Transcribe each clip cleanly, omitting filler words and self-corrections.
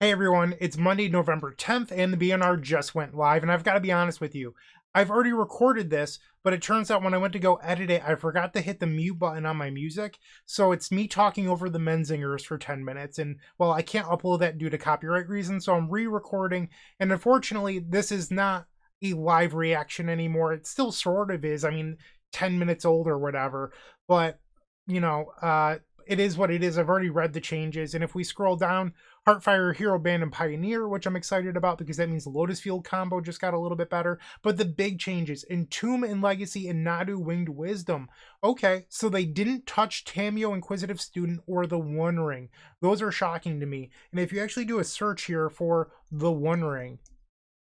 Hey everyone, it's Monday, November 10th, and the BNR just went live, and I've got to be honest with you. I've already recorded this, but it turns out when I went to go edit it, I forgot to hit the mute button on my music, so it's me talking over the Menzingers for 10 minutes, and, well, I can't upload that due to copyright reasons, so I'm re-recording, and unfortunately, this is not a live reaction anymore. It still sort of is, 10 minutes old or whatever, but, it is what it is. I've already read the changes, and if we scroll down, Heartfire, Hero Band, and Pioneer, which I'm excited about because that means the Lotus Field combo just got a little bit better. But the big changes, Entomb and Legacy and Nadu Winged Wisdom. Okay, so they didn't touch Tamiyo Inquisitive Student or the One Ring. Those are shocking to me. And if you actually do a search here for the One Ring,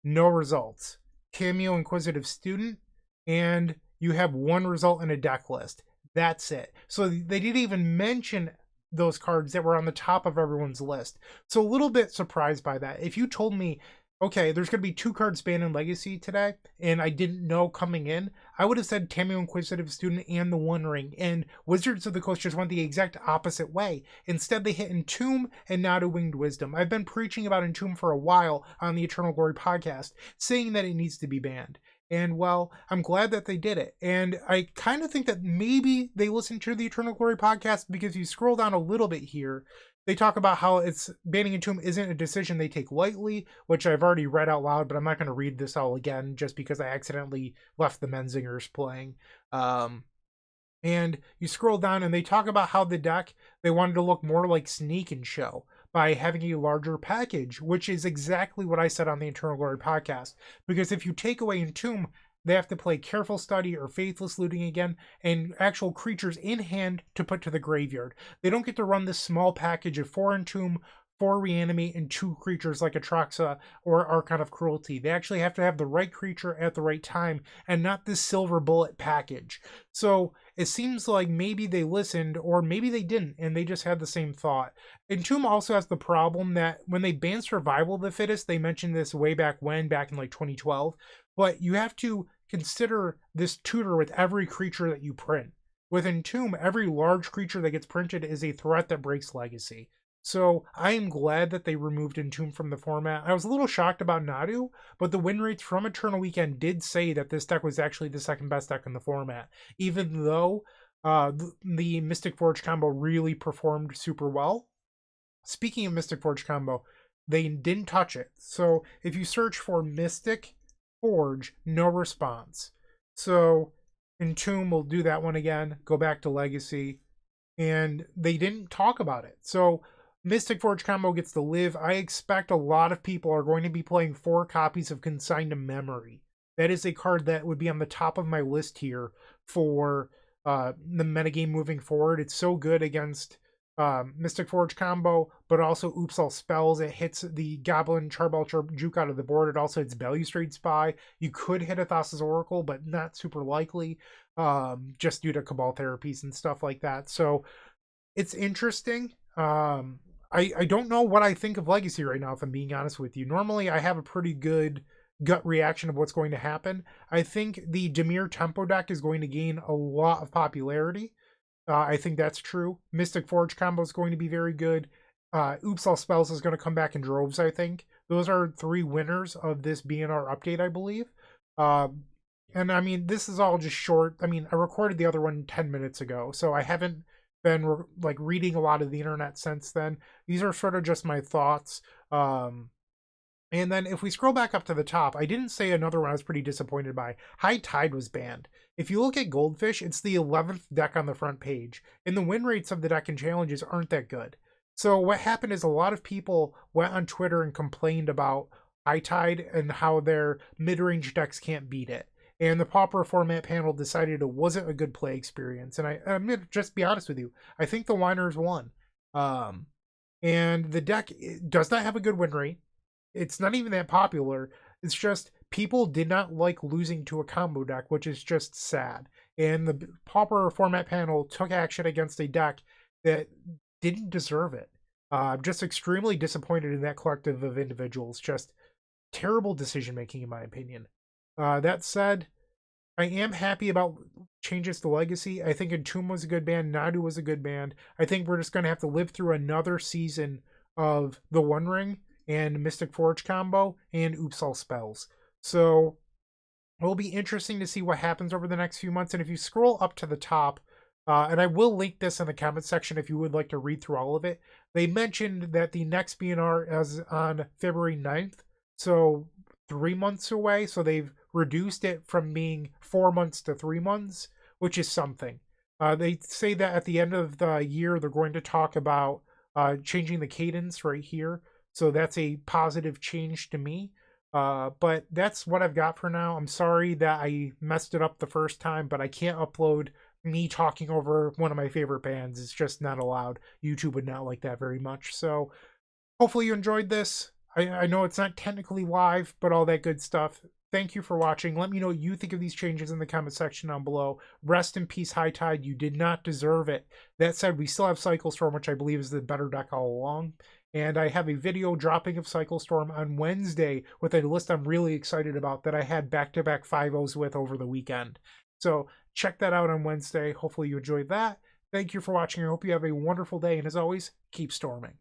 no results. Tamiyo Inquisitive Student, and you have one result in a deck list. That's it. So they didn't even mention those cards that were on the top of everyone's list. So a little bit surprised by that. If you told me, okay, there's going to be 2 cards banned in Legacy today, and I didn't know coming in, I would have said Tamiyo Inquisitive Student and the One Ring, and Wizards of the Coast just went the exact opposite way. Instead, they hit Entomb and Nadu Winged Wisdom. I've been preaching about Entomb for a while on the Eternal Glory podcast, saying that it needs to be banned. And, well, I'm glad that they did it. And I kind of think that maybe they listened to the Eternal Glory podcast, because you scroll down a little bit here, they talk about how it's banning Entomb isn't a decision they take lightly, which I've already read out loud, but I'm not going to read this all again just because I accidentally left the Menzingers playing. And you scroll down and they talk about how the deck, they wanted to look more like Sneak and Show by having a larger package, which is exactly what I said on the Eternal Glory podcast. Because if you take away Entomb, they have to play Careful Study or Faithless Looting again, and actual creatures in hand to put to the graveyard. They don't get to run this small package of 4 Entomb, 4 Reanimate, and 2 creatures like Atraxa or Archon of Cruelty. They actually have to have the right creature at the right time, and not this silver bullet package. So it seems like maybe they listened, or maybe they didn't, and they just had the same thought. Entomb also has the problem that when they banned Survival of the Fittest, they mentioned this way back in like 2012, but you have to consider this tutor with every creature that you print. With Entomb, every large creature that gets printed is a threat that breaks Legacy. So I am glad that they removed Entomb from the format. I was a little shocked about Nadu, but the win rates from Eternal Weekend did say that this deck was actually the second best deck in the format, even though the Mystic Forge combo really performed super well. Speaking of Mystic Forge combo, they didn't touch it. So if you search for Mystic Forge, no response. So Entomb will do that one again, go back to Legacy, and they didn't talk about it. So Mystic Forge combo gets to live. I expect a lot of people are going to be playing 4 copies of Consign to Memory. That is a card that would be on the top of my list here for the metagame moving forward. It's so good against Mystic Forge combo, but also Oops All Spells. It hits the Goblin Charbel Juke out of the board. It also hits Balustrade Spy. You could hit a Thassa's Oracle, but not super likely, just due to Cabal therapies and stuff like that. So it's interesting. I don't know what I think of Legacy right now, if I'm being honest with you. Normally, I have a pretty good gut reaction of what's going to happen. I think the Dimir Tempo deck is going to gain a lot of popularity. I think that's true. Mystic Forge combo is going to be very good. Oops All Spells is going to come back in droves, I think. Those are 3 winners of this BNR update, I believe. And this is all just short. I recorded the other one 10 minutes ago, so I haven't been reading a lot of the internet since then. These are sort of just my thoughts. And then if we scroll back up to the top, I didn't say another one I was pretty disappointed by. High Tide was banned. If you look at Goldfish, it's the 11th deck on the front page, and the win rates of the deck in challenges aren't that good. So what happened is a lot of people went on Twitter and complained about High Tide and how their mid-range decks can't beat it. And the Pauper format panel decided it wasn't a good play experience. And I'm going to just be honest with you. I think the Whiners won. And the deck does not have a good win rate. It's not even that popular. It's just people did not like losing to a combo deck, which is just sad. And the Pauper format panel took action against a deck that didn't deserve it. I'm just extremely disappointed in that collective of individuals. Just terrible decision making, in my opinion. That said, I am happy about changes to Legacy. I think Entomb was a good band. Nadu was a good band. I think we're just going to have to live through another season of the One Ring and Mystic Forge combo, and Oops All Spells. So it'll be interesting to see what happens over the next few months. And if you scroll up to the top, and I will link this in the comment section if you would like to read through all of it, they mentioned that the next BNR is on February 9th, so 3 months away. So they've reduced it from being 4 months to 3 months, which is something. They say that at the end of the year, they're going to talk about changing the cadence right here. So that's a positive change to me. But that's what I've got for now. I'm sorry that I messed it up the first time, but I can't upload me talking over one of my favorite bands. It's just not allowed. YouTube would not like that very much. So hopefully you enjoyed this. I know it's not technically live, but all that good stuff. Thank you for watching. Let me know what you think of these changes in the comment section down below. Rest in peace, High Tide. You did not deserve it. That said, we still have Cycle Storm, which I believe is the better deck all along. And I have a video dropping of Cycle Storm on Wednesday with a list I'm really excited about that I had back-to-back 5-0s with over the weekend. So check that out on Wednesday. Hopefully you enjoyed that. Thank you for watching. I hope you have a wonderful day. And as always, keep storming.